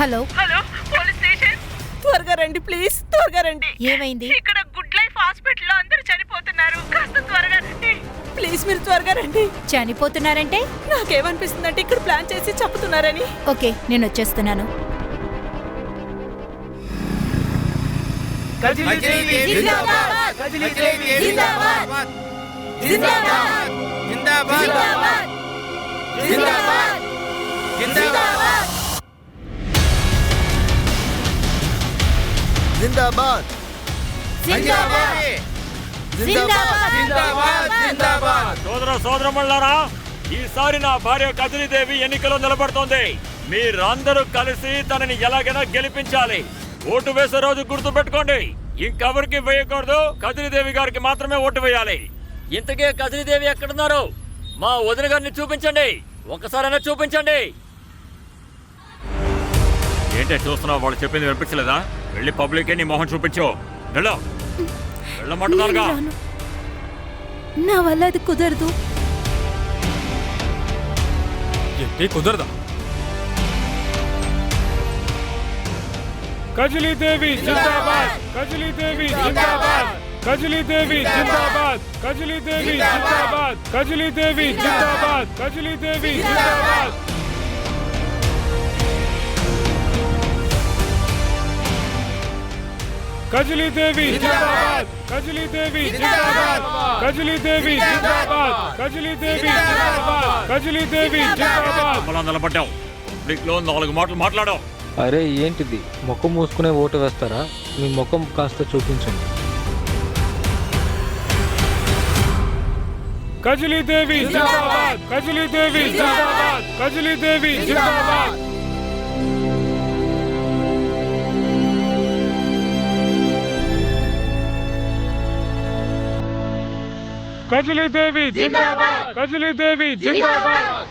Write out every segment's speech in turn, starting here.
Hello hello, police station. త్వరగా రండి please, త్వరగా రండి. ఏమైంది? ఇక్కడ గుడ్ లైఫ్ హాస్పిటల్లో అందరూ చనిపోతున్నారు. కాస్త త్వరగా రండి ప్లీజ్, మీరు త్వరగా రండి. చనిపోతున్నారంటే? నాకేమనిపిస్తుందంటే ఇక్కడ ప్లాన్ చేసి చంపుతున్నారని. ఓకే, నేను వచ్చేస్తున్నాను. జిందాబాద్ సోదరమల్లారా, ఈసారి నా భార్య కజలీదేవి ఎన్నికలో నిలబడుతోంది. మీరందరూ కలిసి తనని ఎలాగైనా గెలిపించాలి. ఓటు వేసే రోజు గుర్తు పెట్టుకోండి, ఇంకెవరికి వేయకూడదు. కజలీదేవి గారికి మాత్రమే ఓటు వేయాలి. ఇంతకే కజలీదేవి ఎక్కడున్నారు? మా వదిన గారిని చూపించండి, ఒక్కసారైనా చూపించండి. ఏంటే చూస్తున్నావు? వాళ్ళు చెప్పింది వినిపించలేదా? వెళ్ళి పబ్లిక్ నీ మొహం చూపించు. వెళ్ళమంటున్నారుగా. నా వల్ల అది కుదరదు. కుదరదా? కజలీదేవి జిందాబాద్, కజలీదేవి జిందాబాద్, కజలీదేవి జిందాబాద్, కజలీదేవి జిందాబాద్, కజలీదేవి జిందాబాద్, కజలీదేవి జిందాబాద్. కజలీదేవి జిందాబాద్, కజలీదేవి జిందాబాద్, కజలీదేవి జిందాబాద్, కజలీదేవి జిందాబాద్, కజలీదేవి జిందాబాద్. అలా నిలబడ్డావు, పబ్లిక్ లో 4 మాటలు మాట్లాడావు. అరే ఏంటిది, ముఖం మూసుకునే ఓటు వేస్తారా? మీ ముఖం కాస్త చూపించండి. కజలీదేవి జిందాబాద్, కజలీదేవి జిందాబాద్, కజలీదేవి జిందాబాద్. కజలీదేవి జిందాబాద్, కజలీదేవి జిందాబాద్.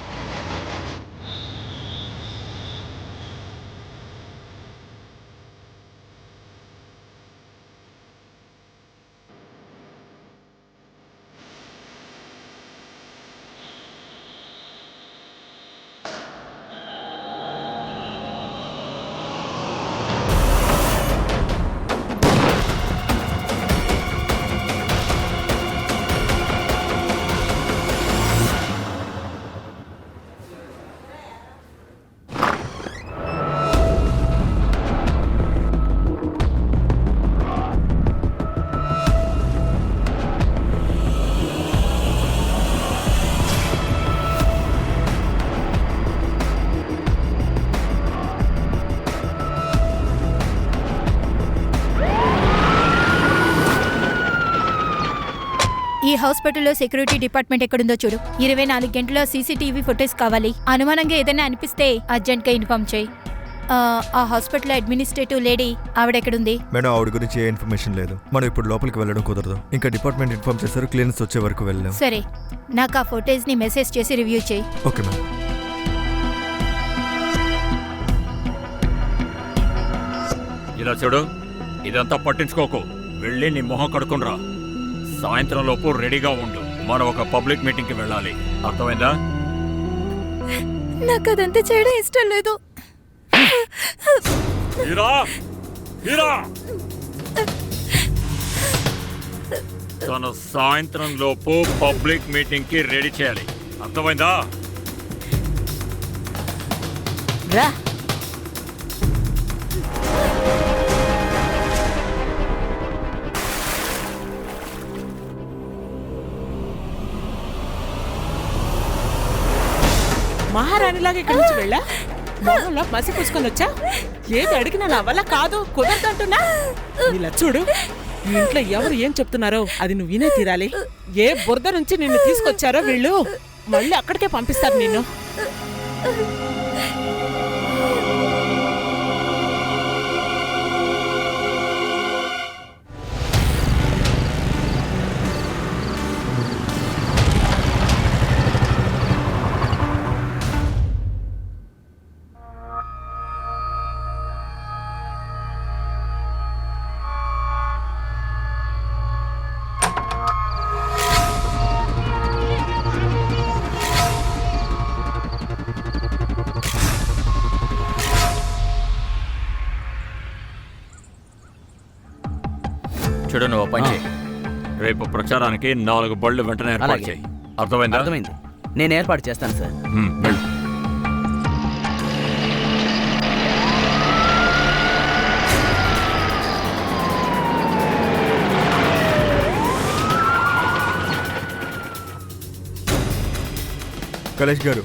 ఈ హాస్పిటల్లో సెక్యూరిటీ డిపార్ట్మెంట్ ఎక్కడుందో చూడు. 24 గంటల సీసీటీవీ ఫుటేజ్ కావాలి. అనుమానంగా ఏదైనా అనిపిస్తే అర్జెంట్ గా ఇన్ఫార్మ్ చేయి. ఆ హాస్పిటల్ అడ్మినిస్ట్రేటివ్ లేడీ ఆవిడెక్కడుంది? మేడం, ఆవిడ గురించి ఏ ఇన్ఫర్మేషన్ లేదు. మనం ఇప్పుడు లోపలికి వెళ్ళడం కుదరదు. ఇంకా డిపార్ట్మెంట్ ఇన్ఫార్మ్ చేశారు, క్లియరెన్స్ వచ్చే వరకు వెళ్ళాం. సరే, నాకు ఆ ఫుటేజ్ ని మెసేజ్ చేసి రివ్యూ చేయి. Okay madam. ఇలా చూడు, ఇదంతా పట్టించుకోకు. వెళ్ళి నీ మొహం కడుక్కునరా. సాయంత్రం లోపు రెడీగా ఉండు. మనం ఒక పబ్లిక్ మీటింగ్ కి వెళ్ళాలి, అర్థమైందా? నాకు అదంతా చేయడం ఇష్టం లేదు. తన సాయంత్రం లోపు పబ్లిక్ మీటింగ్ కి రెడీ చేయాలి, అర్థమైందా? రా. మహారాణిలాగా ఇక్కడి నుంచి వెళ్ళా, మొహంలో మసి పూసుకొని వచ్చా. ఏది అడిగినా నా వల్ల కాదు, కుదరదంటున్నా. ఇలా చూడు, ఈ ఇంట్లో ఎవరు ఏం చెప్తున్నారో అది నువ్వు వినే తీరాలి. ఏ బురద నుంచి నిన్ను తీసుకొచ్చారో వీళ్ళు మళ్ళీ అక్కడికే పంపిస్తారు నిన్ను. చూడు నువ్వు పని చేయి. రేపు ప్రచారానికి 4 బళ్ళు వెంటనే ఏర్పాటు అలాగే. చేయి. అర్థమైందా? అర్థమైంది, నేను ఏర్పాటు చేస్తాను సార్. వెళ్ళు. కలేష్ గారు,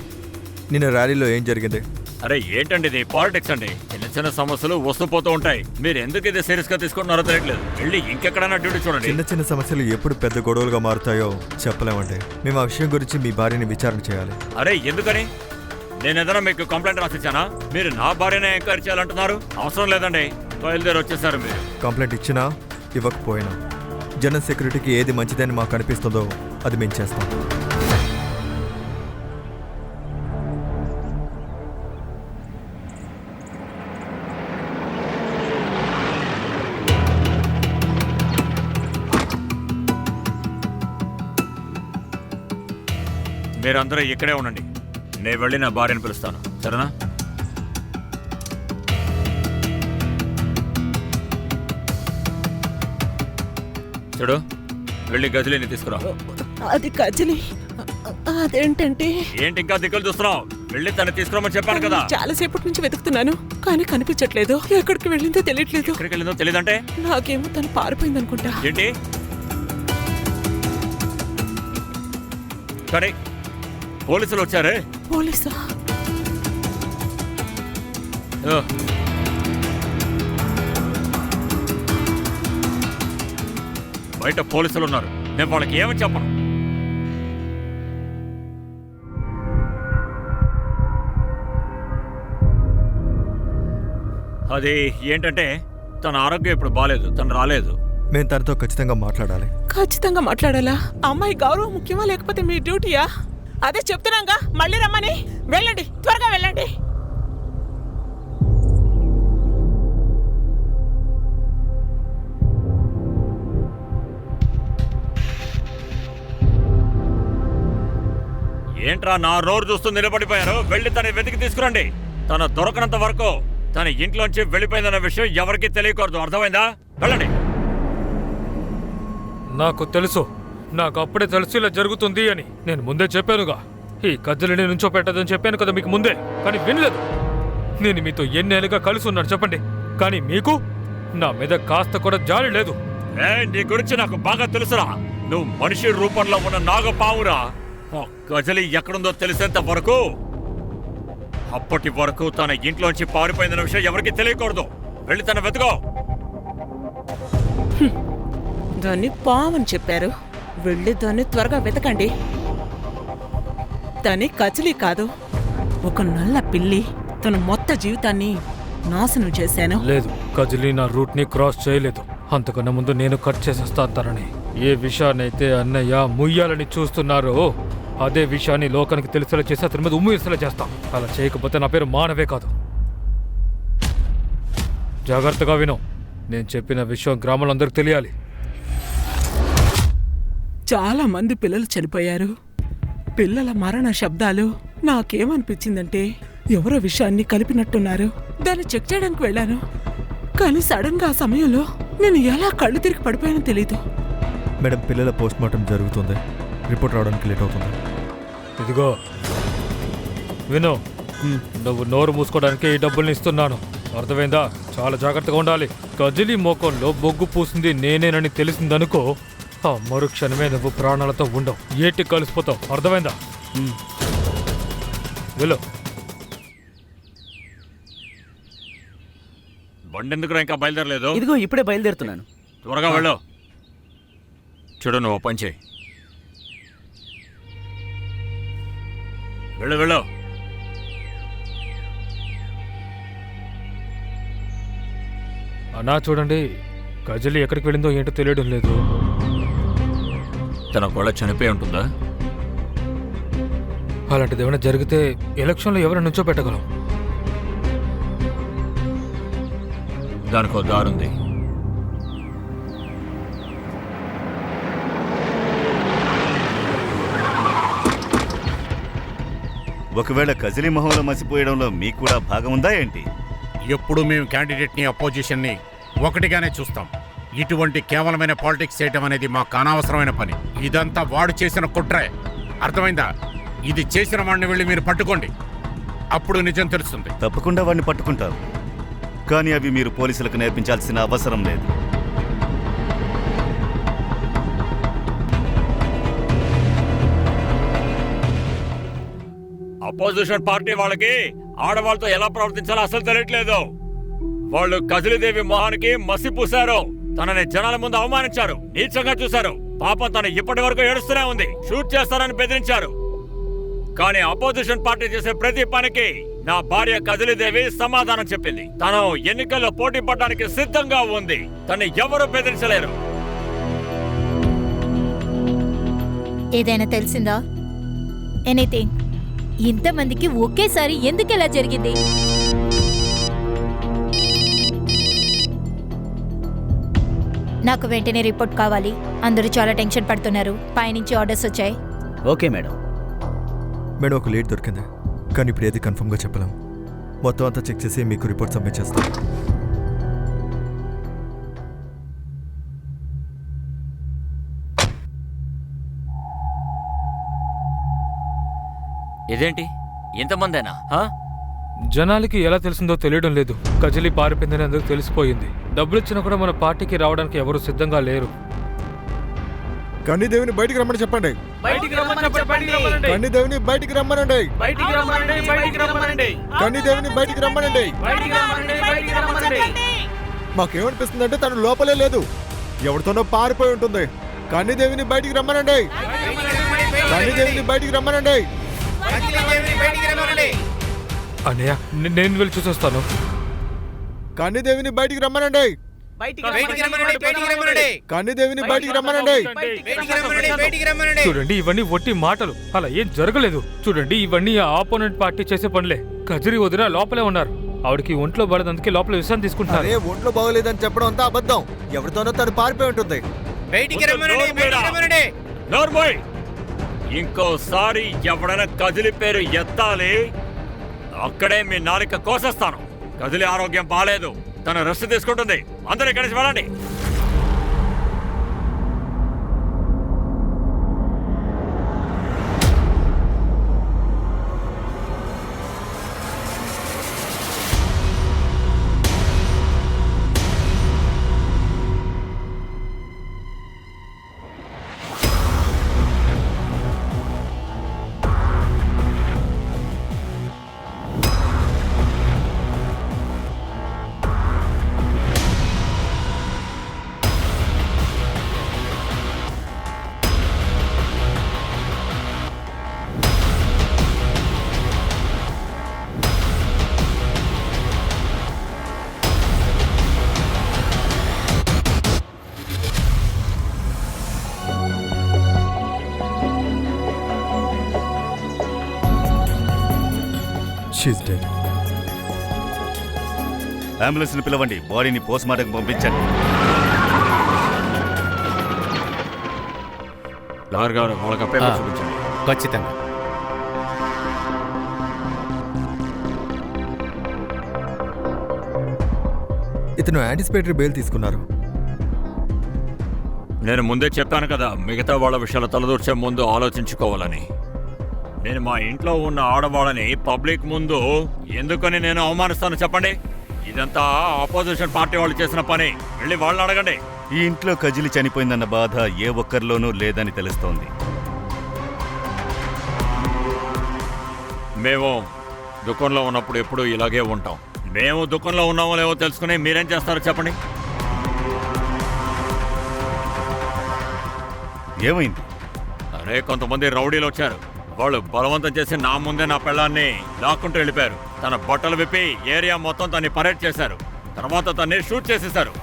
నిన్న ర్యాలీలో ఏం జరిగింది? అరే ఏంటండి ఇది పాలిటిక్స్ అండి. చిన్న చిన్న సమస్యలు వస్తుపోతూ ఉంటాయి. మీరు ఎందుకు ఇది సీరియస్ గా తీసుకుంటున్నారో తెలియట్లేదు. వెళ్ళి ఇంకెక్కడైనా డ్యూటీ చూడండి. చిన్న చిన్న సమస్యలు ఎప్పుడు పెద్ద గొడవలుగా మారుతాయో చెప్పలేమండి. మేము ఆ విషయం గురించి మీ భార్యని విచారణ చేయాలి. అరే ఎందుకని? నేను ఏదైనా మీకు కంప్లైంట్ రాసిచ్చానా? మీరు నా భార్యనే ఎంక్వైరీ చేయాలంటున్నారు. అవసరం లేదండి, బయలుదేరి వచ్చేసారు మీరు. కంప్లైంట్ ఇచ్చినా ఇవ్వకపోయినా జనరల్ సెక్యూరిటీకి ఏది మంచిదని మాకు అనిపిస్తుందో అది మేము చేస్తాం. మీరందరూ ఇక్కడే ఉండండి. నేను వెళ్ళి నా భార్యను పిలుస్తాను, సరేనా? చూడు, వెళ్ళి గజలిని తీసుకురా. అది కజలి. అదేంటంటే ఏంటి ఇంకా దిక్కులు చూస్తున్నావు? వెళ్ళి తను తీసుకురామని చెప్పాను కదా. చాలాసేపటి నుంచి వెతుకుతున్నాను కానీ కనిపించట్లేదు. ఎక్కడికి వెళ్ళిందో తెలియట్లేదు. ఎక్కడికి వెళ్ళిందో తెలియదంటే నాకేమో తను పారిపోయింది అనుకుంటా. ఏంటి? సరే, పోలీసులు వచ్చారే. పోలీసా? ఓ. బయట పోలీసులు ఉన్నారు. నేను వాళ్ళకి ఏమని చెప్పను. అది ఏంటంటే తన ఆరోగ్యం ఇప్పుడు బాలేదు, తను రాలేదు. మేము తనతో ఖచ్చితంగా మాట్లాడాలి. ఖచ్చితంగా మాట్లాడాలా? అమ్మాయి గౌరవం ముఖ్యమా లేకపోతే మీ డ్యూటీయా? అదే చెప్తున్నాగా, మళ్ళీ రమ్మని. వెళ్ళండి, త్వరగా వెళ్ళండి. ఏంట్రా నా నోరు చూస్తూ నిలబడిపోయారు? వెళ్ళి తన వెతికి తీసుకురండి. తన దొరకనంత వరకు తన ఇంట్లోంచి వెళ్ళిపోయిందన్న విషయం ఎవరికీ తెలియకూడదు, అర్థమైందా? వెళ్ళండి. నాకు తెలుసు, నాకు అప్పుడే తెలుసు ఇలా జరుగుతుంది అని. నేను ముందే చెప్పానుగా, ఈ కజ్జలిని నుంచో పెట్టదని చెప్పాను కదా మీకు ముందే, కానీ వినలేదు. నేను మీతో ఎన్నేళ్ళుగా కలిసి ఉన్నాను చెప్పండి, కానీ మీకు నా మీద కాస్త కూడా జాలి లేదు. నీ గురించి నాకు బాగా తెలుసురా. నువ్వు మనిషి రూపంలో ఉన్న నాగపావురా. ఆ గజలి ఎక్కడుందో తెలిసేంత వరకు, అప్పటి వరకు తన ఇంట్లోంచి పారిపోయిందన్న విషయం ఎవరికి తెలియకూడదు. వెళ్ళి తన వెతుకో. దాన్ని పావని చెప్పారు. వెళ్ళి దాన్ని త్వరగా వెతకండి. దాని కచలి కాదు, ఒక నల్ల పిల్లి. తన మొత్తం జీవితాన్ని నాశనం చేశాను. లేదు, కజిలీ నా రూట్ ని క్రాస్ చేయలేదు. అంతకన్నా ముందు నేను కట్ చేసేస్తానని ఏ విషయాన్నైతే అన్నయ్య ముయ్యాలని చూస్తున్నారో అదే విషయాన్ని లోకానికి తెలిసేలా చేసి అతని మీద ఉమ్మేసేలా చేస్తాం. అలా చేయకపోతే నా పేరు మానవే కాదు. జాగ్రత్తగా విను, నేను చెప్పిన విషయం గ్రామాలందరికీ తెలియాలి. చాలా మంది పిల్లలు చనిపోయారు. పిల్లల మరణ శబ్దాలు. నాకేమనిపించిందంటే ఎవరో విషయాన్ని కలిపినట్టున్నారు. దాన్ని చెక్ చేయడానికి వెళ్ళాను, కానీ సడన్ గా ఆ సమయంలో నేను ఎలా కళ్ళు తిరిగి పడిపోయానో తెలీదు. మేడం, పిల్లల పోస్ట్ మార్టం జరుగుతుంది. రిపోర్ట్ రావడానికి లేట్ అవుతుంది. ఇదిగో విను, నువ్వు నోరు మూసుకోవడానికి ఈ డబ్బుల్ని ఇస్తున్నాను, అర్థమైందా? చాలా జాగ్రత్తగా ఉండాలి. కజిలీ మోకంలో బొగ్గు పూసింది నేనేనని తెలిసిందనుకో, ఆ మరుక్షణమే నువ్వు ప్రాణాలతో ఉండవు, ఏటి కలిసిపోతావు, అర్థమైందా? వెళ్ళు. బండెందుకు ఇంకా బయలుదేరలేదు? ఇదిగో ఇప్పుడే బయలుదేరుతున్నాను. త్వరగా వెళ్ళు. చూడు, నువ్వు పని చేయి. వెళ్ళు వెళ్ళు. అన్నా చూడండి, కజలి ఎక్కడికి వెళ్ళిందో ఏంటో తెలియడం లేదు. తన కూడా చనిపోయి ఉంటుందా? అలాంటిది ఏమైనా జరిగితే ఎలక్షన్లో ఎవరైనా నుంచో పెట్టగలం. దానికో దారుంది. ఒకవేళ కజిలీ మొహంలో మసిపోయడంలో మీకు కూడా భాగం ఉందా ఏంటి? ఎప్పుడు మేము క్యాండిడేట్ని అపోజిషన్ని ఒకటిగానే చూస్తాం. ఇటువంటి కేవలమైన పాలిటిక్స్ చేయటం అనేది మాకు అనవసరమైన పని. ఇదంతా వాడు చేసిన కుట్రే, అర్థమైందా? ఇది చేసిన వాడిని వెళ్ళి మీరు పట్టుకోండి, అప్పుడు నిజం తెలుస్తుంది. తప్పకుండా వాడిని పట్టుకుంటారు, కానీ అవి మీరు పోలీసులకు నేర్పించాల్సిన అవసరం లేదు. అపోజిషన్ పార్టీ వాళ్ళకి ఆడవాళ్ళతో ఎలా ప్రవర్తించాలో అసలు తెలియట్లేదు. వాళ్ళు కజిలీదేవి మొహానికి మసి పూశారు, తనని జనాల ముందు అవమానించారు, నీచంగా చూశారు. పాపం తను ఇప్పటి వరకు ఏడుస్తూనే ఉంది. షూట్ చేస్తారని బెదిరించారు. కానీ అపోజిషన్ పార్టీ చేసే ప్రతి పనికి నా భార్య కజిలీదేవి సమాధానం చెప్పింది. తను ఎన్నికల్లో పోటీ పడడానికి సిద్ధంగా ఉంది. తను ఎవరు బెదిరించలేరు. ఏదైనా తెలిసిందా? ఎనీథింగ్? ఇంతమందికి ఒకేసారి ఎందుకు ఇలా జరిగింది? నాకు వెంటనే రిపోర్ట్ కావాలి. అందరూ చాలా టెన్షన్ పడుతున్నారు. పైనుంచి ఆర్డర్స్ వచ్చాయి. Okay madam. మేడం ఒక లీడ్ దొరికింది, కానీ ఇప్పుడు ఏది కన్ఫర్మ్గా చెప్పలేం. మొత్తం అంతా చెక్ చేసి మీకు రిపోర్ట్ సబ్మిట్ చేస్తాం. ఇదేంటి ఇంతమందేనా? జనాలకి ఎలా తెలిసిందో తెలియడం లేదు. కజిలి పారిపోయిందని అందరికి తెలిసిపోయింది. డబ్బులు ఇచ్చినా కూడా మన పార్టీకి రావడానికి ఎవరు సిద్ధంగా లేరు. కన్నీదేవిని బయటికి రమ్మని చెప్పండి. కన్నీదేవిని బయటికి రమ్మనండి. కన్నీదేవిని బయటికి రమ్మనండి. మాకేమనిపిస్తుందంటే తను లోపలే లేదు, ఎవరితోనో పారిపోయి ఉంటుంది. కన్నీదేవిని బయటికి రమ్మనండి. కన్నీదేవిని బయటికి రమ్మనండి. అన్నయ్య, నేను వెళ్ళి చూసొస్తాను. కన్నీదేవిని బయటికి రమ్మనండి. కన్నీదేవిని బయటికి రమ్మనండి. చూడండి, ఇవన్నీ ఒట్టి మాటలు, అలా ఏం జరగలేదు. చూడండి, ఇవన్నీ ఆపోనెంట్ పార్టీ చేసే పనులే. కజరి వదిన లోపలే ఉన్నారు. ఆవిడకి ఒంట్లో బాలేదందుకే లోపల విశ్రాంతి తీసుకుంటారు. ఒంట్లో బాగోలేదని చెప్పడం అంతా అబద్ధం. ఎవరితోనో తను పారిపోయి ఉంటుంది. ఇంకోసారి ఎవడైనా కజిలి పేరు ఎత్తాలి, అక్కడే మీ నాలిక కోసేస్తాను. కజిలి ఆరోగ్యం బాలేదు, తను రెస్ట్ తీసుకుంటుంది. అందరూ ఇక్కడి నుంచి వెళ్ళండి. అంబులెన్స్ ని పిలవండి, బాడీని పోస్ట్ మార్టం పంపించండి. ఖచ్చితంగా. ఇతను యాంటిసిపేటరీ బెయిల్ తీసుకున్నారు. నేను ముందే చెప్పాను కదా, మిగతా వాళ్ళ విషయాలు తలదూర్చే ముందు ఆలోచించుకోవాలని. నేను మా ఇంట్లో ఉన్న ఆడవాళ్ళని పబ్లిక్ ముందు ఎందుకని నేను అవమానిస్తాను చెప్పండి? ఇదంతా ఆపోజిషన్ పార్టీ వాళ్ళు చేసిన పని. వెళ్ళి వాళ్ళని అడగండి. ఈ ఇంట్లో కజిలి చనిపోయిందన్న బాధ ఏ ఒక్కరిలోనూ లేదని తెలుస్తోంది. మేము దుకాణంలో ఉన్నప్పుడు ఎప్పుడూ ఇలాగే ఉంటాం. మేము దుకాణంలో ఉన్నామో లేవో తెలుసుకుని మీరేం చేస్తారో చెప్పండి. ఏమైంది? అరే, కొంతమంది రౌడీలు వచ్చారు. వాళ్ళు బలవంతం చేసి నా ముందే నా పెళ్ళాన్ని లాక్కుంటూ వెళ్ళిపోయారు. తన బట్టలు విప్పి ఏరియా మొత్తం తన్ని పరేడ్ చేశారు. తర్వాత తన్ని షూట్ చేసేశారు.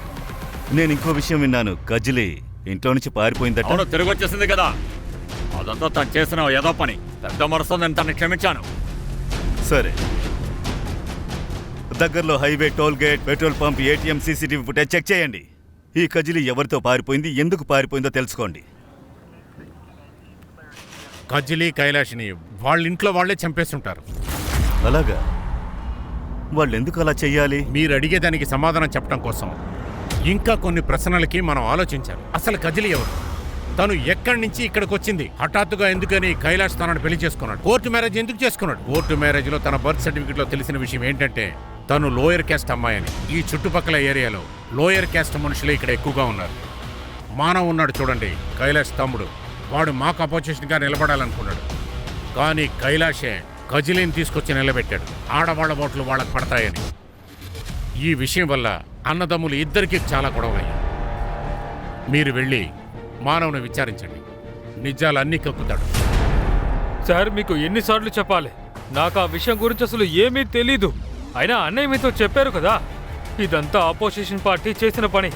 నేను ఇంకో విషయం విన్నాను, కజిలి ఇంట్లో నుంచి పారిపోయిందట. అవును, తిరిగి వచ్చేసింది కదా. అదంతా తను చేసిన ఏదో పని. పెద్ద మనసుందని తన్ని క్షమించాను. సరే, దగ్గరలో highway, toll gate, petrol pump, ATM, CCTV footage check చేయండి. ఈ కజిలి ఎవరితో పారిపోయింది, ఎందుకు పారిపోయిందో తెలుసుకోండి. కజిలి, కైలాష్ని వాళ్ళ ఇంట్లో వాళ్లే చంపేస్తుంటారు. అలాగా? వాళ్ళు ఎందుకు అలా చెయ్యాలి? మీరు అడిగేదానికి సమాధానం చెప్పడం కోసం ఇంకా కొన్ని ప్రశ్నలకి మనం ఆలోచించాలి. అసలు కజిలి ఎవరు? తను ఎక్కడి నుంచి ఇక్కడికి వచ్చింది? హఠాత్తుగా ఎందుకని కైలాష్ తనని పెళ్లి చేసుకున్నాడు? కోర్టు మ్యారేజ్ ఎందుకు చేసుకున్నాడు? కోర్టు మ్యారేజ్ లో తన బర్త్ సర్టిఫికెట్ లో తెలిసిన విషయం ఏంటంటే తను లోయర్ క్యాస్ట్ అమ్మాయని. ఈ చుట్టుపక్కల ఏరియాలో లోయర్ క్యాస్ట్ మనుషులే ఇక్కడ ఎక్కువగా ఉన్నారు. మానవ్ ఉన్నాడు చూడండి, కైలాష్ తమ్ముడు. వాడు మాకు అపోజిషన్గా నిలబడాలనుకున్నాడు. కానీ కైలాషే కజిలిని తీసుకొచ్చి నిలబెట్టాడు. ఆడవాళ్ల ఓట్లు వాళ్ళకు పడతాయని. ఈ విషయం వల్ల అన్నదమ్ములు ఇద్దరికీ చాలా గొడవలయ్యాయి. మీరు వెళ్ళి మానవుని విచారించండి, నిజాలన్నీ కక్కుతాడు. సార్ మీకు ఎన్నిసార్లు చెప్పాలి? నాకు ఆ విషయం గురించి అసలు ఏమీ తెలీదు. అయినా అన్నయ్య మీతో చెప్పారు కదా, ఇదంతా ఆపోజిషన్ పార్టీ చేసిన పని.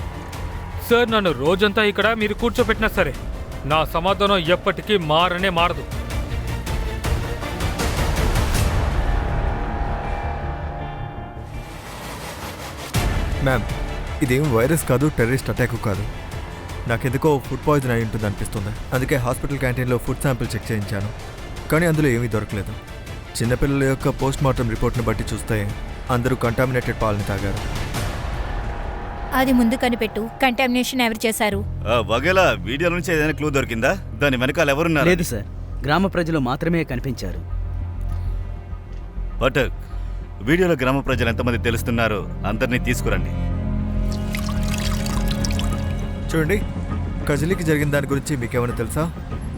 సార్ నన్ను రోజంతా ఇక్కడ మీరు కూర్చోబెట్టినా సరే నా సమాధానం ఎప్పటికీ మారనే మారదు. మ్యామ్, ఇదేం వైరస్ కాదు, టెర్రరిస్ట్ అటాక్ కాదు. నాకెందుకో ఫుడ్ పాయిజన్ అయి ఉంటుంది అనిపిస్తుంది. అందుకే హాస్పిటల్ క్యాంటీన్లో ఫుడ్ శాంపిల్ చెక్ చేయించాను, కానీ అందులో ఏమీ దొరకలేదు. చిన్నపిల్లల యొక్క పోస్ట్ మార్టం రిపోర్ట్ని బట్టి చూస్తే అందరూ కంటామినేటెడ్ పాలని తాగారు. అది ముందు కనిపెట్టు. కంటామినేషన్ ఎవరు చేశారు? వగేలా వీడియో నుంచి ఏదైనా క్లూ దొరికిందా? దాని వెనకాల ఎవరున్నారు? లేదు సార్, గ్రామ ప్రజలు మాత్రమే కనిపించారు. పటక్, వీడియోలో గ్రామ ప్రజలు ఎంతమంది తెలుస్తున్నారో అందరినీ తీసుకురండి. చూడండి, కజిలీకి జరిగిన దాని గురించి మీకేమైనా తెలుసా?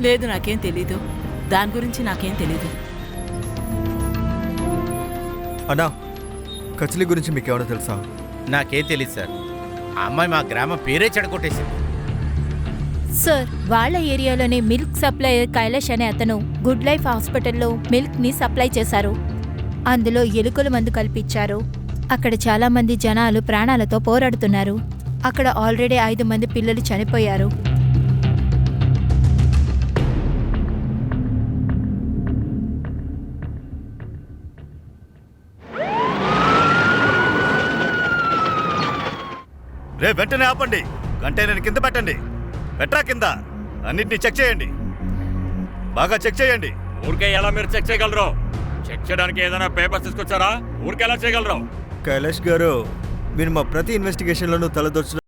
లేదు, నాకేం తెలీదు. దాని గురించి నాకేం తెలీదు. అన్నా, కజిలీ గురించి మీకేమైనా తెలుసా? నాకేం తెలియదు సార్. ఆ అమ్మాయి మా గ్రామం పేరే చెడగొట్టేసింది. సార్, వాళ్ళ ఏరియాలోనే మిల్క్ సప్లయర్ కైలాష్ అనే అతను గుడ్ లైఫ్ హాస్పిటల్లో మిల్క్ని సప్లై చేశారు. అందులో ఎలుకల మందు కల్పించారు. అక్కడ చాలా మంది జనాలు ప్రాణాలతో పోరాడుతున్నారు. అక్కడ ఆల్రెడీ 5 మంది పిల్లలు చనిపోయారు. రే, వెంటనే ఆపండి. కంటైనర్ కింద పెట్టండి. పెట్టరా కింద. అన్నిటినీ చెక్ చేయండి, బాగా చెక్ చేయండి. ఊరికే ఎలా మీరు చెక్ చేయగలరు? చెక్ చేయడానికి ఏదైనా పేపర్స్ తీసుకొచ్చారా? ఊరికే ఎలా చేయగలరు? కైలాష్ గారు, మీరు మా ప్రతి ఇన్వెస్టిగేషన్లోనూ తలదొచ్చు.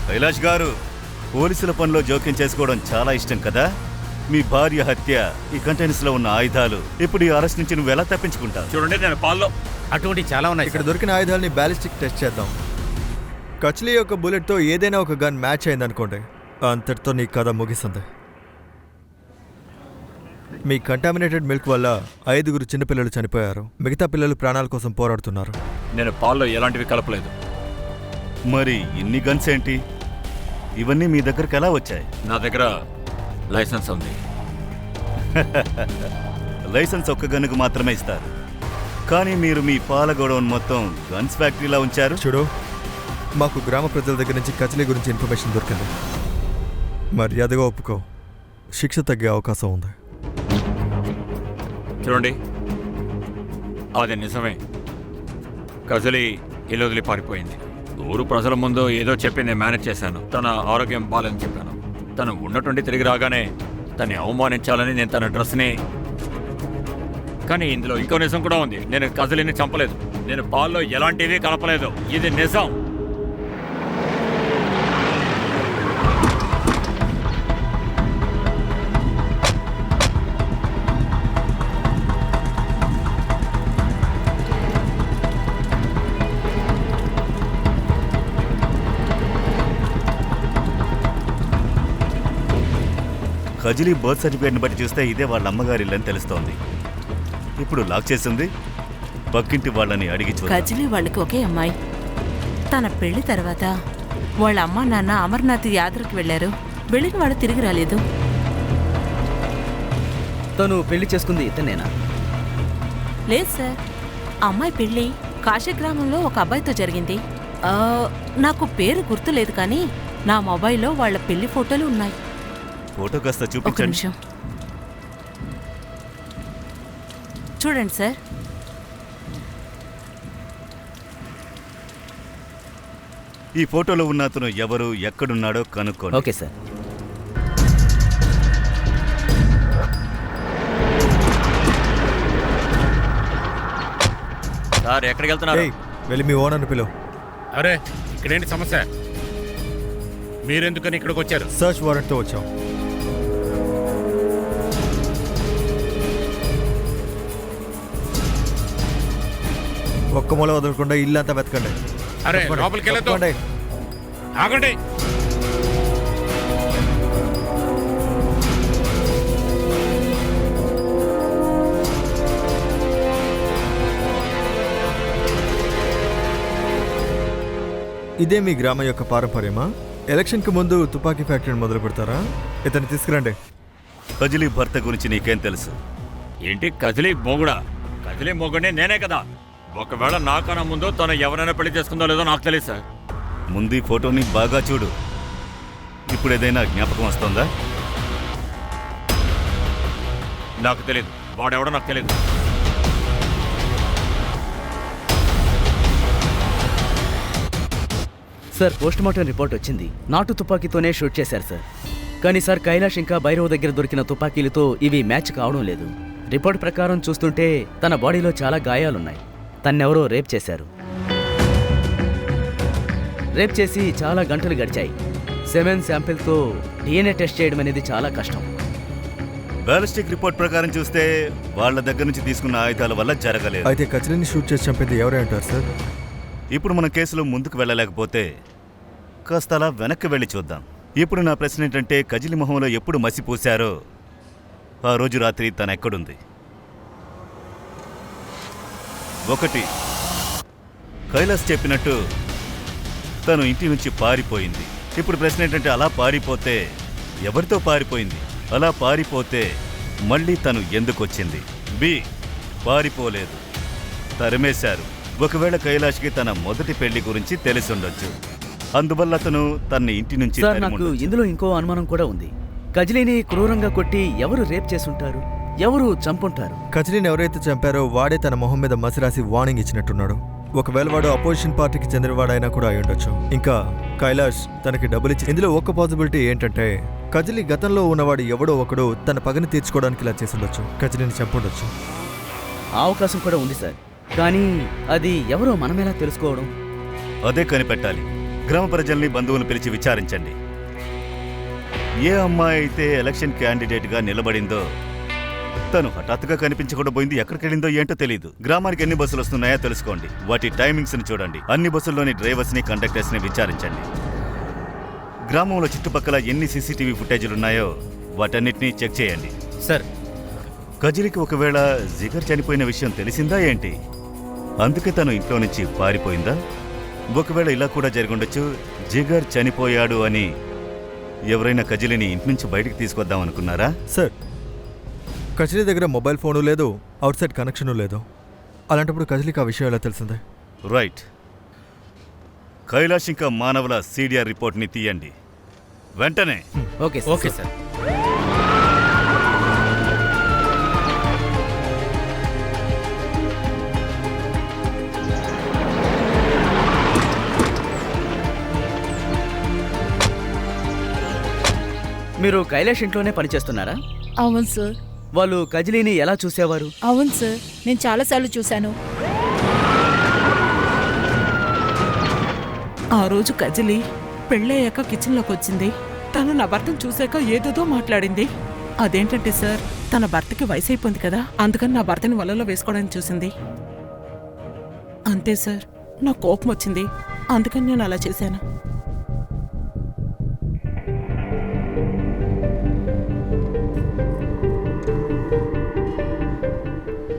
కైలాష్ గారు, పోలీసుల పనిలో జోక్యం చేసుకోవడం చాలా ఇష్టం కదా? మీ భార్య హత్య, ఈ కంటైనర్స్ లో ఉన్న ఆయుధాలు, ఇప్పుడు ఈ అరెస్ట్ నుంచి నువ్వు ఎలా తప్పించుకుంటావు? చూడండి, నేను పాల్లో అటువంటి చాలా ఉన్నాయి. ఇక్కడ దొరికిన ఆయుధాలని బ్యాలిస్టిక్ టెస్ట్ చేద్దాం. కచ్లీ యొక్క బుల్లెట్తో ఏదైనా ఒక గన్ మ్యాచ్ అయిందనుకోండి, అంతటితో నీ కథ ముగిస్తుంది. మీ కంటామినేటెడ్ మిల్క్ వల్ల 5 చిన్నపిల్లలు చనిపోయారు. మిగతా పిల్లలు ప్రాణాల కోసం పోరాడుతున్నారు. నేను పాల్లో ఎలాంటివి కలపలేదు. మరి ఇన్ని గన్స్ ఏంటి? ఇవన్నీ మీ దగ్గరకు ఎలా వచ్చాయి? నా దగ్గర లైసెన్స్ ఉంది. లైసెన్స్ ఒక్క గన్నుకు మాత్రమే ఇస్తారు, కానీ మీరు మీ పాల గోడౌన్ మొత్తం గన్స్ ఫ్యాక్టరీలా ఉంచారు. చూడు, మాకు గ్రామ ప్రజల దగ్గర నుంచి కచలీ గురించి ఇన్ఫర్మేషన్ దొరికింది. మర్యాదగా ఒప్పుకో, శిక్ష తగ్గే అవకాశం ఉంది. చూడండి, అది నిజమే. కజలి ఇల్లు వదిలి పారిపోయింది. ఊరు ప్రజల ముందు ఏదో చెప్పి నేను మేనేజ్ చేశాను. తన ఆరోగ్యం బాగాలని చెప్పాను. తను ఉన్నటువంటి తిరిగి రాగానే తన్ని అవమానించాలని నేను తన డ్రెస్ని. కానీ ఇందులో ఇంకో నిజం కూడా ఉంది. నేను కజలిని చంపలేదు. నేను పాల్లో ఎలాంటివి కలపలేదు. ఇది నిజం. కజిలీ బర్త్ సర్టిఫికేట్ని బట్టి చూస్తే ఇదే వాళ్ళ అమ్మగారి ఇల్లు అని తెలుస్తోంది. ఇప్పుడు లాక్ చేసింది. పక్కింటి వాళ్ళని అడిగి చూద్దాం. కజిలీ వాళ్ళకి ఒకే అమ్మాయి. తన పెళ్లి తర్వాత వాళ్ళ అమ్మ నాన్న అమర్నాథ్ యాత్రకు వెళ్లారు. వెళ్ళిన వాడు తిరిగి రాలేదు. తను పెళ్లి చేసుకుంది ఇతనేనా? లేదు సార్, అమ్మాయి పెళ్లి కాశీ గ్రామంలో ఒక అబ్బాయితో జరిగింది. నాకు పేరు గుర్తులేదు కానీ నా మొబైల్లో వాళ్ళ పెళ్లి ఫోటోలు ఉన్నాయి. ఫోటో కాస్త ఒక చూపించండి. నిమిషం చూడండి సార్. ఈ ఫోటోలో ఉన్న అతను ఎవరు, ఎక్కడున్నాడో కనుక్కోండి. Okay sir. సార్ ఎక్కడికి వెళ్తున్నారు? ఏయ్, వెళ్ళి మీ ఓనర్ని పిలువు. అరే ఇక్కడేంటి సమస్య? మీరెందుకని ఇక్కడికి వచ్చారు? సర్చ్ వారెంట్తో వచ్చాం. ఒక్క మూల వదలకుండా ఇల్లంతా వెతకండి. అరే వెతకండి. లోపలికి వెళ్ళొద్దు. వెతకండి. ఆగండి. ఇదే మీ గ్రామం యొక్క పారంపర్యమా? ఎలక్షన్కి ముందు తుపాకీ ఫ్యాక్టరీని మొదలు పెడతారా? ఇతన్ని తీసుకురండి. కజిలీ భర్త గురించి నీకేం తెలుసు? ఏంటి కదిలి మొగుడా? కదిలి మొగుడే నేనే కదా. ఒకవేళ నాకన్నా ముందు తను ఎవరైనా పెళ్లి చేసుకుందో లేదో నాకు తెలియదు సార్. ముందు ఈ ఫోటోని బాగా చూడు. ఇప్పుడు ఏదైనా జ్ఞాపకం వస్తుందా? నాకు తెలియదు. వాడెవడో నాకు తెలియదు. సార్, పోస్ట్ మార్టం రిపోర్ట్ వచ్చింది. నాటు తుపాకీతోనే షూట్ చేశారు సార్. కానీ సార్, కైలాష్ ఇంకా భైరవ్ దగ్గర దొరికిన తుపాకీలతో ఇవి మ్యాచ్ కావడం లేదు. రిపోర్ట్ ప్రకారం చూస్తుంటే తన బాడీలో చాలా గాయాలున్నాయి. తన్నెవరో రేప్ చేశారు. రేప్ చేసి చాలా గంటలు గడిచాయి. సెమెన్ శాంపిల్తో DNA టెస్ట్ చేయడం అనేది చాలా కష్టం. బ్యాలిస్టిక్ రిపోర్ట్ ప్రకారం చూస్తే వాళ్ళ దగ్గర నుంచి తీసుకున్న ఆయుధాల వల్ల జరగలేదు. అయితే కచిలిని షూట్ చేసి చంపింది ఎవరే అంటారు సార్? ఇప్పుడు మన కేసులో ముందుకు వెళ్ళలేకపోతే కాస్త అలా వెనక్కి వెళ్ళి చూద్దాం. ఇప్పుడు నా ప్రశ్న ఏంటంటే, కజిలి మొహంలో ఎప్పుడు మసి పూశారో ఆ రోజు రాత్రి తను ఎక్కడుంది? 1, కైలాస్ చెప్పినట్టు తను ఇంటి నుంచి పారిపోయింది. ఇప్పుడు ప్రశ్న ఏంటంటే, అలా పారిపోతే ఎవరితో పారిపోయింది? అలా పారిపోతే మళ్ళీ తను ఎందుకు వచ్చింది? బి, పారిపోలేదు, తరిమేశారు. ఒకవేళ కైలాష్కి తన మొదటి పెళ్లి గురించి తెలిసి ఉండొచ్చు. అందువల్ల అతను తన ఇంటి నుంచి సార్, నాకు ఇందులో ఇంకో అనుమానం కూడా ఉంది. కజిలీని క్రూరంగా కొట్టి ఎవరు రేప్ చేసుంటారు? ఎవరు చంపుంటారు? కచిలిని ఎవరైతే చంపారో వాడే తన మొహం మీద మసిరాసి వార్నింగ్ ఇచ్చినట్టున్నాడు. ఒకవేళ వాడు అపోజిషన్ పార్టీకి చెందినవాడైనా కూడా అయి ఉండొచ్చు. ఇంకా కైలాష్ తనకి డబ్బులు ఇచ్చి. ఇందులో ఒక పాసిబిలిటీ ఏంటంటే, కజిలి గతంలో ఉన్నవాడు ఎవడో ఒకడు తన పగని తీర్చుకోవడానికి ఇలా చేసి ఉండొచ్చు. కజిలిని చంపుండొచ్చు. ఆ అవకాశం కూడా ఉంది సార్. కానీ అది ఎవరో మనమేలా తెలుసుకోవడం? అదే కనిపెట్టాలి. గ్రామ ప్రజల్ని, బంధువులు పిలిచి విచారించండి. ఏ అమ్మాయి అయితే ఎలక్షన్ క్యాండిడేట్గా నిలబడిందో తను హఠాత్తుగా కనిపించకుండా పోయింది. ఎక్కడికి వెళ్ళిందో ఏంటో తెలియదు. గ్రామానికి ఎన్ని బస్సులు వస్తున్నాయో తెలుసుకోండి. వాటి టైమింగ్స్ని చూడండి. అన్ని బస్సుల్లోని డ్రైవర్స్ని, కండక్టర్స్ని విచారించండి. గ్రామంలో చుట్టుపక్కల ఎన్ని CCTV ఫుటేజీలున్నాయో వాటన్నిటినీ చెక్ చేయండి. సార్, కజిలికి ఒకవేళ జిగర్ చనిపోయిన విషయం తెలిసిందా ఏంటి? అందుకే తను ఇంట్లో నుంచి పారిపోయిందా? ఒకవేళ ఇలా కూడా జరిగుండొచ్చు. జిగర్ చనిపోయాడు అని ఎవరైనా కజిలిని ఇంటి నుంచి బయటికి తీసుకొద్దాం అనుకున్నారా? సార్, కచిలి దగ్గర మొబైల్ ఫోను లేదు, అవుట్ సైడ్ కనెక్షను లేదు. అలాంటప్పుడు కజిలికి ఆ విషయం ఎలా తెలిసిందే? రైట్. కైలాష్ ఇంకా మానవుల CDR రిపోర్ట్ని తీయండి వెంటనే. Okay okay sir. మీరు కైలాష్ ఇంట్లోనే పనిచేస్తున్నారా? అవును సార్. వాళ్ళు కజిలీని ఎలా చూసేవారు? అవును సార్, నేను చాలాసార్లు చూశాను. ఆ రోజు కజిలి పెళ్ళయ్యాక కిచెన్లోకి వచ్చింది. తను నా భర్తను చూశాక ఏదేదో మాట్లాడింది. అదేంటంటే సార్, తన భర్తకి వయసు అయిపోయింది కదా, అందుకని నా భర్తని వలలో వేసుకోవడానికి చూసింది. అంతే సార్, నా కోపం వచ్చింది, అందుకని నేను అలా చేశాను.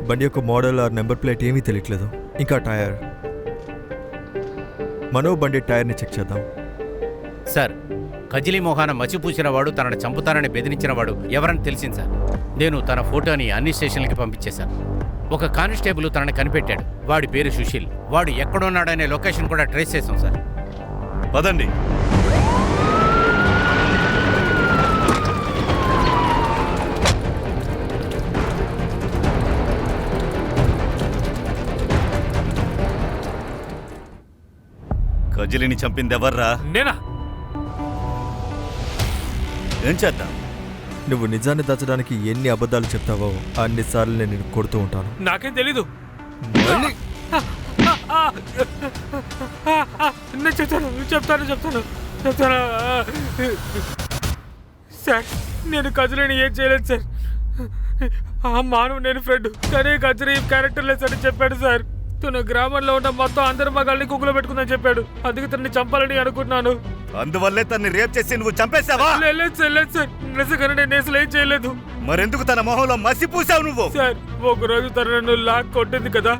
బండి యొక్క మోడల్ ఆర్ నెంబర్ ప్లేట్ ఏమీ తెలియట్లేదు. ఇంకా టైర్. మనో బండి టైర్ని చెక్ చేద్దాం. సార్ కజిలీ మొహాన మసిపూసిన వాడు తనని చంపుతానని బెదిరించిన వాడు ఎవరని తెలిసింది సార్. నేను తన ఫోటోని అన్ని స్టేషన్లకి పంపించేశాను. ఒక కానిస్టేబుల్ తనని కనిపెట్టాడు. వాడి పేరు సుశీల్. వాడు ఎక్కడున్నాడనే లొకేషన్ కూడా ట్రేస్ చేశాం సార్. పదండి. కజిలిని చంపింది ఎవర్రా? నేనా? ఏం చేద్దాం? నువ్వు నిజాన్ని దాచడానికి ఎన్ని అబద్ధాలు చెప్తావో అన్నిసార్లు నేను నిన్ను కొడుతూ ఉంటాను. నాకేం తెలీదు. నేను చెప్తాను సార్. నేను కజరీని ఏం చేయలేదు సార్. ఆ మానవ్ నేను ఫ్రెండ్, కానీ కజరీ క్యారెక్టర్ లెస్ అని చెప్పాడు సార్. తను గ్రామంలో ఉన్న మొత్తం అందరి మగాల్ని కుక్కలో పెట్టుకుందని చెప్పాడు. అందుకే తనని చంపాలని అనుకున్నాను. అందువల్లే తన్ని రేప్ చేసి నువ్వు చంపేశావా? లేదు సార్, నిజంగానే నేను అసలు ఏం చేయలేదు. మరెందుకు తన మొహంలో మసి పూసావు నువ్వు? సార్, ఒకరోజు తను నన్ను లాక్ కొట్టింది కదా,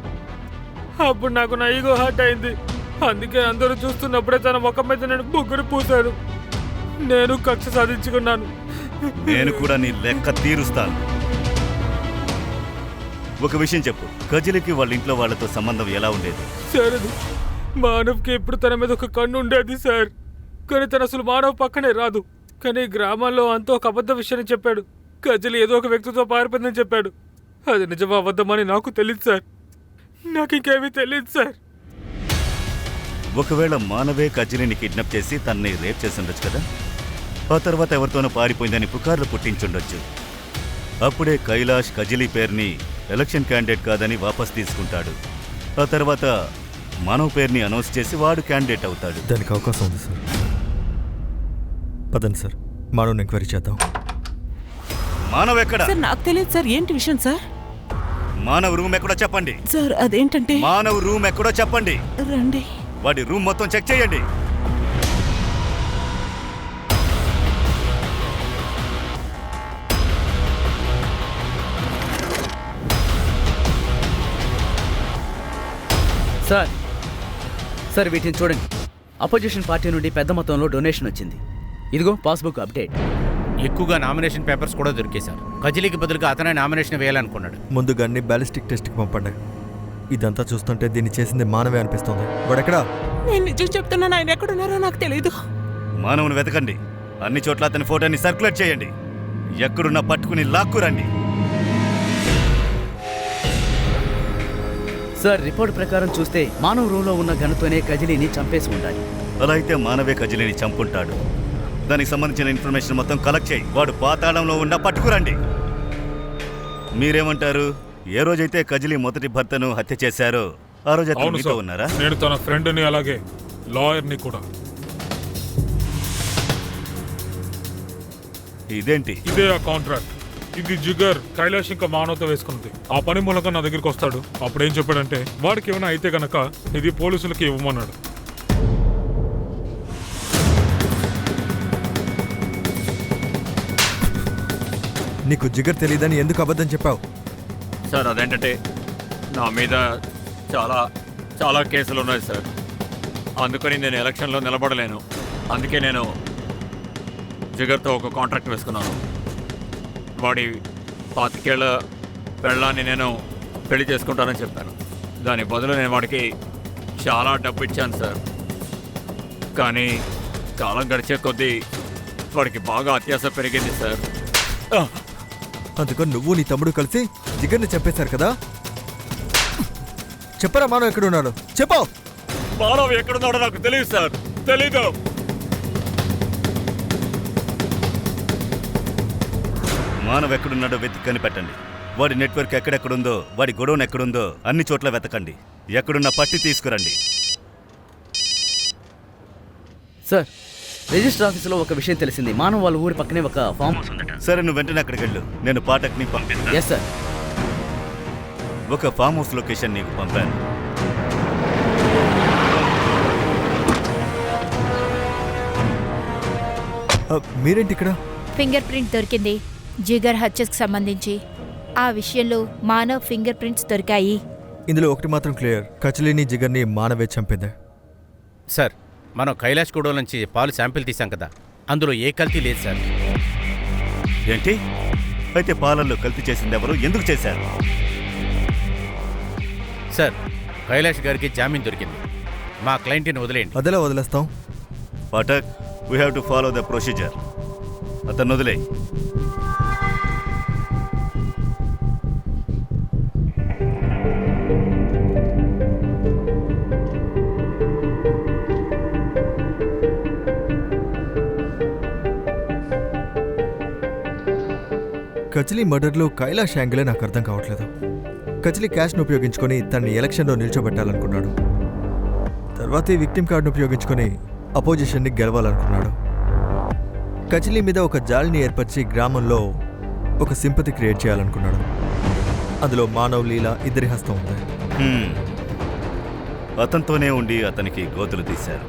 అప్పుడు నాకు నా ఈగో హర్ట్ అయింది. అందుకే అందరూ చూస్తున్నప్పుడే తన ముఖం మీద నేను ముగ్గురు పూశాను. నేను కక్ష సాధించుకున్నాను. నేను కూడా నీ లెక్క తీరుస్తాను. ఒక విషయం చెప్పు, కజిలికి వాళ్ళ ఇంట్లో వాళ్ళతో సంబంధం ఎలా ఉండేది? సార్, అది మానవ్కి ఎప్పుడు తన మీద ఒక కన్ను ఉండేది సార్. కానీ తను అసలు మానవ్ పక్కనే రాదు. కానీ గ్రామాల్లో అంతా ఒక అబద్ధ విషయాన్ని చెప్పాడు. కజిలి ఏదో ఒక వ్యక్తితో పారిపోయిందని చెప్పాడు. అది నిజమా అబద్ధమని నాకు తెలియదు సార్. నాకు ఇంకేమీ తెలియదు సార్. ఒకవేళ మానవే కజిలిని కిడ్నాప్ చేసి తన్ని రేప్ చేసి ఉండొచ్చు కదా. ఆ తర్వాత ఎవరితోనో పారిపోయిందని పుకార్లు పుట్టించుండొచ్చు. అప్పుడే కైలాష్ కజిలీ పేరుని ఎలక్షన్ క్యాండిడేట్ కాదని వాపస్ తీసుకుంటాడు. ఆ తర్వాత మానవ్ పేరుని అనౌన్స్ చేసి వాడు క్యాండిడేట్ అవుతాడు. దానికి అవకాశం ఉంది సార్. పదండి సార్, మానవ్ని ఎంక్వైరీ చేద్దాం. మానవ్ ఎక్కడ? సార్ నాకు తెలియదు సార్. ఏంటి విషయం సార్? మానవ్ రూమ్ ఎక్కడో చెప్పండి. సార్ అదేంటంటే, మానవ్ రూమ్ ఎక్కడో చెప్పండి. రండి. వాడి రూమ్ మొత్తం చెక్ చేయండి. సార్ వీటిని చూడండి. అపోజిషన్ పార్టీ నుండి పెద్ద మొత్తంలో డొనేషన్ వచ్చింది. ఇదిగో పాస్బుక్ అప్డేట్. ఎక్కువగా నామినేషన్ పేపర్స్ కూడా దొరికేశారు. కజిలీకి బదులుగా అతనే నామినేషన్ వేయాలనుకున్నాడు. ముందుగా అన్ని బ్యాలిస్టిక్ టెస్ట్కి పంపండి. ఇదంతా చూస్తుంటే దీన్ని చేసింది మానవే అనిపిస్తుంది. వాడెక్కడా? నేను నిజం చెప్తున్నాను, ఆయన ఎక్కడున్నారో నాకు తెలియదు. మానవుని వెతకండి. అన్ని చోట్ల అతని ఫోటోని సర్క్యులేట్ చేయండి. ఎక్కడున్నా పట్టుకుని లాక్కురండి. సార్ రిపోర్ట్ ప్రకారం చూస్తే మానవ్ రూమ్లో ఉన్న గన్తోనే కజిలీని చంపేసి ఉండాలి. అలా అయితే మానవే కజిలిని చంపుంటాడు. దానికి సంబంధించిన ఇన్ఫర్మేషన్ మొత్తం కలెక్ట్ చేయి. వాడు పాతాళంలో ఉన్న పట్టుకురండి. మీరేమంటారు? ఏ రోజైతే కజిలి మొదటి భర్తను హత్య చేశారో ఆ రోజు అతను మీతో ఉన్నారా? నేను తన ఫ్రెండ్ని, అలాగే లాయర్ని కూడా. ఇదేంటి? ఇదే ఆ కాంట్రాక్ట్. ఇది జిగర్ కైలాష్ ఇంకా మానవతో వేసుకుంది. ఆ పని మూలంగా నా దగ్గరికి వస్తాడు. అప్పుడు ఏం చెప్పాడంటే, వాడికి ఏమైనా అయితే గనక ఇది పోలీసులకి ఇవ్వమన్నాడు. నీకు జిగర్ తెలియదని ఎందుకు అబద్ధం చెప్పావు? సార్, అదేంటంటే నా మీద చాలా చాలా కేసులు ఉన్నాయి సార్. అందుకని నేను ఎలక్షన్లో నిలబడలేను. అందుకే నేను జిగర్తో ఒక కాంట్రాక్ట్ వేసుకున్నాను. వాడి 25 ఏళ్ల పెళ్ళాన్ని నేను పెళ్లి చేసుకుంటానని చెప్పాను. దాని బదులు నేను వాడికి చాలా డబ్బు ఇచ్చాను సార్. కానీ కాలం గడిచే కొద్దీ వాడికి బాగా అత్యాస పెరిగింది సార్. అందుకని నువ్వు నీ తమ్ముడు కలిసి జిగర్ని చంపేశారు కదా? చెప్పరా మానవ్ ఎక్కడున్నాడు? చెప్పు. మానవ్ ఎక్కడున్నాడో నాకు తెలియదు సార్. తెలీదు. మానవ్ ఎక్కడున్నాడో వెతికి కనిపెట్టండి. వాడి నెట్వర్క్ ఎక్కడెక్కడుందో, వాడి గొడవను ఎక్కడుందో అన్ని చోట్ల వెతకండి. ఎక్కడున్నా పట్టి తీసుకురండి. సార్ రిజిస్టర్ ఆఫీసులో ఒక విషయం తెలిసింది. మానవ్ వాళ్ళ ఊరి పక్కనే ఒక ఫామ్ హౌస్ ఉందట. సరే, నువ్వు వెంటనే అక్కడికి వెళ్ళు. నేను పాఠక్ని పంపిస్తాను. Yes sir. ఒక ఫామ్ హౌస్ లొకేషన్ నీకు పంపాను. మీరేంటి ఇక్కడ? ఫింగర్ ప్రింట్ దొరికింది జిగర్ హత్యకు సంబంధించి. ఆ విషయంలో మానవ్ ఫింగర్ ప్రింట్స్ దొరికాయి. ఇందులో ఒకటి మాత్రం క్లియర్, కచలిని జిగర్ని మానవే చంపింది. సార్, మనం కైలాష్ గూడలో నుంచి పాలు శాంపిల్ తీసాం కదా, అందులో ఏ కల్తీ లేదు సార్. ఏంటి? అయితే పాలల్లో కల్తీ చేసింది ఎవరు, ఎందుకు చేశారు? సార్, కైలాష్ గారికి జామీన్ దొరికింది. మా క్లయింట్ని వదిలేయండి. అదెలా వదిలేస్తాం? Pathak, we have to follow the procedure. అతను వదిలే. కచిలీ మర్డర్లో కైలాష్ యాంగిలే నాకు అర్థం కావట్లేదు. కచిలీ క్యాష్ను ఉపయోగించుకొని తనని ఎలక్షన్లో నిల్చోబెట్టాలనుకున్నాడు. తర్వాత ఈ విక్టిమ్ కార్డును ఉపయోగించుకొని అపోజిషన్ని గెలవాలనుకున్నాడు. కచిలీ మీద ఒక జాలిని ఏర్పరిచి గ్రామంలో ఒక సింపతి క్రియేట్ చేయాలనుకున్నాడు. అందులో మానవ్, లీలా ఇద్దరి హస్తం ఉంది. అతనితోనే ఉండి అతనికి గోతులు తీశారు.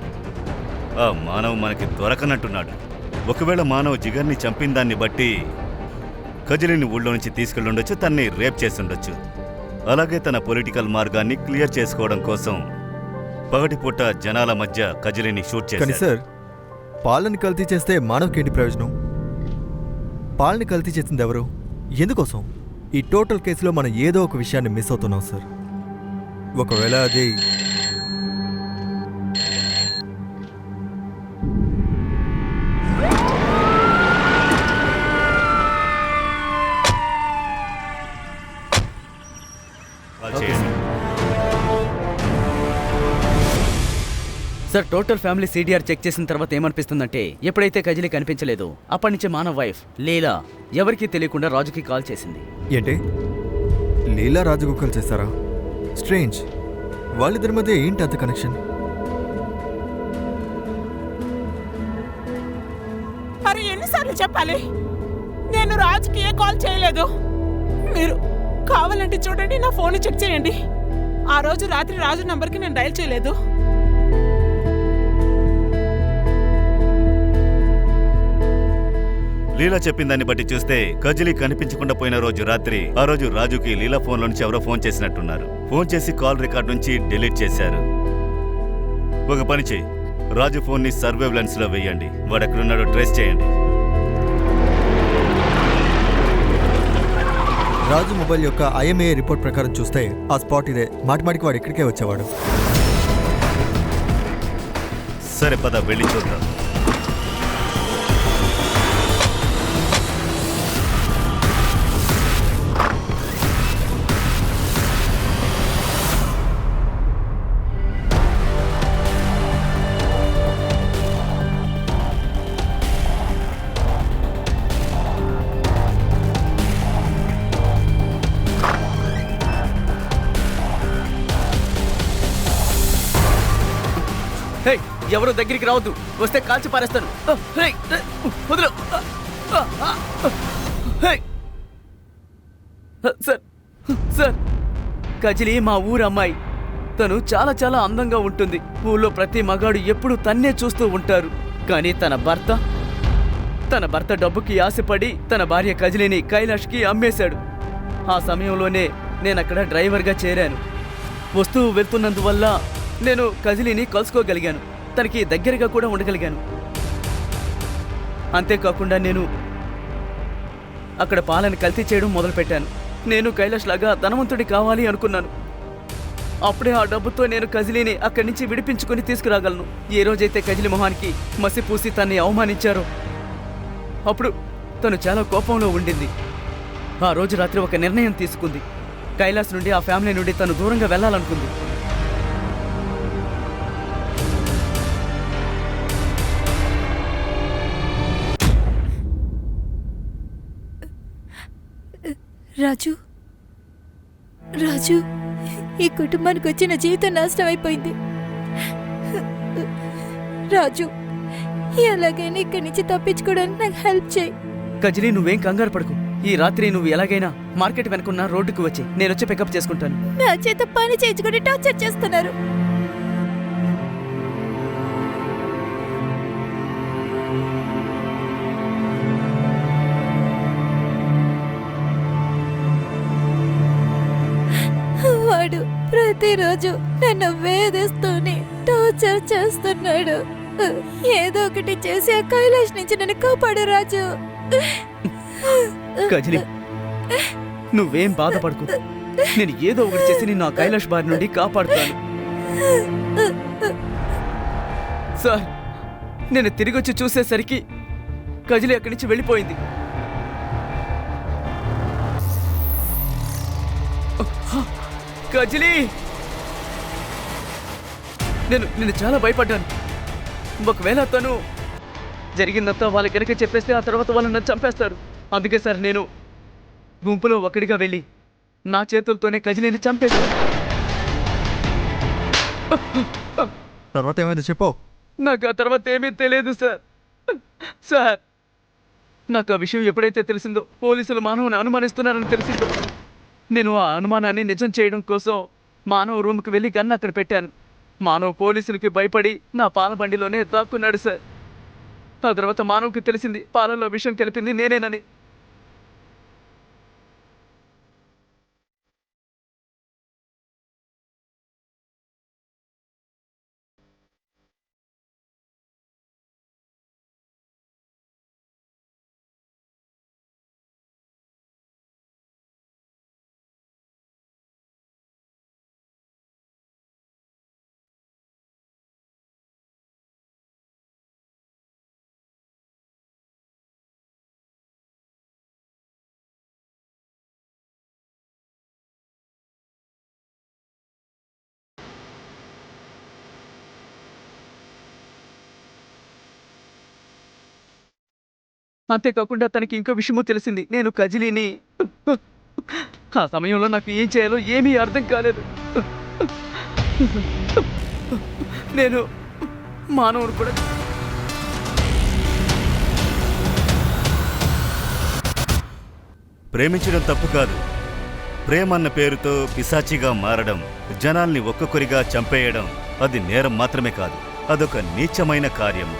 ఆ మానవ్ మనకి దొరకనట్టున్నాడు. ఒకవేళ మానవ్ జిగర్ని చంపిన దాన్ని బట్టి కజిలిని ఊళ్ళో నుంచి తీసుకెళ్ళుండొచ్చు, తన్ని రేప్ చేసుండొచ్చు. అలాగే తన పొలిటికల్ మార్గాన్ని క్లియర్ చేసుకోవడం కోసం పగటిపూట జనాల మధ్య కజిలిని షూట్ కానీ చేశారు. సార్, పాలని కల్తీ చేస్తే మానవ్కి ప్రయోజనం? పాలని కల్తీ చేసింది ఎవరు, ఎందుకోసం? ఈ టోటల్ కేసులో మనం ఏదో ఒక విషయాన్ని మిస్ అవుతున్నాం సార్. ఒకవేళ అది sir, total family CDR check చేసిన తర్వాత ఏమనిపిస్తుందంటే, ఎప్పుడైతే కజిలీ కనిపించలేదో అప్పటి నుంచి మానవ్ వైఫ్ లీలా ఎవరికీ తెలియకుండా రాజుకి కాల్ చేసింది. ఏంటి, లీలా రాజగోపాల్ చేస్తారా? స్ట్రేంజ్. వాళ్ళిద్దరి మధ్య ఏంటి అంత కనెక్షన్? అరే, ఎన్నిసార్లు చెప్పాలి? నేను రాజుకి ఏ కాల్ చేయలేదు. మీరు కావాలంటే చూడండి, నా ఫోన్ చెక్ చేయండి. ఆ రోజు రాత్రి రాజు నంబర్కి నేను డయల్ చేయలేదు. లీలా చెప్పిన దాన్ని బట్టి చూస్తే కజిలి కనిపించకుండా పోయిన రోజు రాత్రి, ఆ రోజు రాజుకి లీలా ఫోన్లో నుంచి ఎవరో ఫోన్ చేసినట్టున్నారు. ఫోన్ చేసి కాల్ రికార్డ్ నుంచి డిలీట్ చేశారు. ఒక పని చేయి, రాజు ఫోన్ని సర్వేలెన్స్ లో వేయండి. వాడు ఎక్కడున్నాడో ట్రేస్ చేయండి. రాజు మొబైల్ యొక్క IMEI రిపోర్ట్ ప్రకారం చూస్తే ఆ స్పాట్ ఇదే. మాటిమాటికి వాడు ఇక్కడికే వచ్చేవాడు. సరే, పద వెళ్ళి చూద్దాం. ఎవరు దగ్గరికి రావద్దు, వస్తే కాల్చి పారేస్తాను. వదిలు. సార్, సార్, కజిలి మా ఊరు అమ్మాయి. తను చాలా చాలా అందంగా ఉంటుంది. ఊళ్ళో ప్రతి మగాడు ఎప్పుడూ తన్నే చూస్తూ ఉంటారు. కానీ తన భర్త డబ్బుకి ఆశపడి తన భార్య కజిలిని కైలాష్కి అమ్మేశాడు. ఆ సమయంలోనే నేనక్కడ డ్రైవర్గా చేరాను. వస్తూ వెళ్తున్నందువల్ల నేను కజిలిని కలుసుకోగలిగాను, తనకి దగ్గరగా కూడా ఉండగలిగాను. అంతేకాకుండా నేను అక్కడ పాలను కల్తీ చేయడం మొదలుపెట్టాను. నేను కైలాష్ లాగా ధనవంతుడి కావాలి అనుకున్నాను. అప్పుడే ఆ డబ్బుతో నేను కజిలిని అక్కడి నుంచి విడిపించుకొని తీసుకురాగలను. ఏ రోజైతే కజిలి మొహానికి మసి పూసి తన్ని అవమానించారో అప్పుడు తను చాలా కోపంలో ఉండింది. ఆ రోజు రాత్రి ఒక నిర్ణయం తీసుకుంది. కైలాష్ నుండి, ఆ ఫ్యామిలీ నుండి తను దూరంగా వెళ్ళాలనుకుంది. రాజు, రాజు, ఈ కుటుంబానికి వచ్చిన జీవితం నాశనం అయిపోయింది. రాజు, ఎలాగైనా ఇక్కడి నుంచి తప్పించుకోవడానికి నాకు హెల్ప్ చేయి. కజిలి, నువ్వేం కంగారు పడకు. ఈ రాత్రి నువ్వు ఎలాగైనా మార్కెట్ వెనుకున్న రోడ్డుకు వచ్చి నేను వచ్చి పికప్ చేసుకుంటాను. నా చేత పని చేయించుకుని టార్చర్ చేస్తున్నారు. వాడు ప్రతిరోజు నన్ను వేధిస్తూనే టార్చర్ చేస్తున్నాడు. ఏదో ఒకటి చేసి ఆ కైలాష్ నుంచి నన్ను కాపాడు రాజు. కజిలి నువ్వేం బాధపడకు, నేను ఏదో ఒకటి చేసి నిన్ను ఆ కైలాష్ బారి నుండి కాపాడుతాను. సార్, నేను తిరిగి వచ్చి చూసేసరికి కజిలి అక్కడి నుంచి వెళ్ళిపోయింది. కజిలి, నేను చాలా భయపడ్డాను. ఒకవేళ తను జరిగిందంతా వాళ్ళకి కనుక చెప్పేస్తే ఆ తర్వాత వాళ్ళు నన్ను చంపేస్తారు. అందుకే సార్ నేను గుంపులో ఒకటిగా వెళ్ళి నా చేతులతోనే కజిలీని చంపేశాను. తర్వాత ఏమైందో చెప్పు. నాకు ఆ తర్వాత ఏమీ తెలియదు సార్. సార్, నాకు ఆ విషయం ఎప్పుడైతే తెలిసిందో, పోలీసులు మానవుని అనుమానిస్తున్నారని తెలిసిందో, నేను ఆ అనుమానాన్ని నిజం చేయడం కోసం మానవ్ రూమ్కి వెళ్ళి గన్ అక్కడ పెట్టాను. మానవ్ పోలీసులకి భయపడి నా పాల బండిలోనే దాక్కున్నాడు సార్. ఆ తర్వాత మానవ్కి తెలిసింది పాలల్లో విషయం కలిపింది నేనేనని. అంతేకాకుండా తనకి ఇంకో విషయమూ తెలిసింది. నేను కజిలీని ఆ సమయంలో నాకు ఏం చేయాలో ఏమీ అర్థం కాలేదు. నేను మానవుడు కూడా ప్రేమించడం తప్పు కాదు. ప్రేమన్న పేరుతో పిశాచిగా మారడం, జనాల్ని ఒక్కొక్కరిగా చంపేయడం అది నేరం మాత్రమే కాదు, అదొక నీచమైన కార్యం.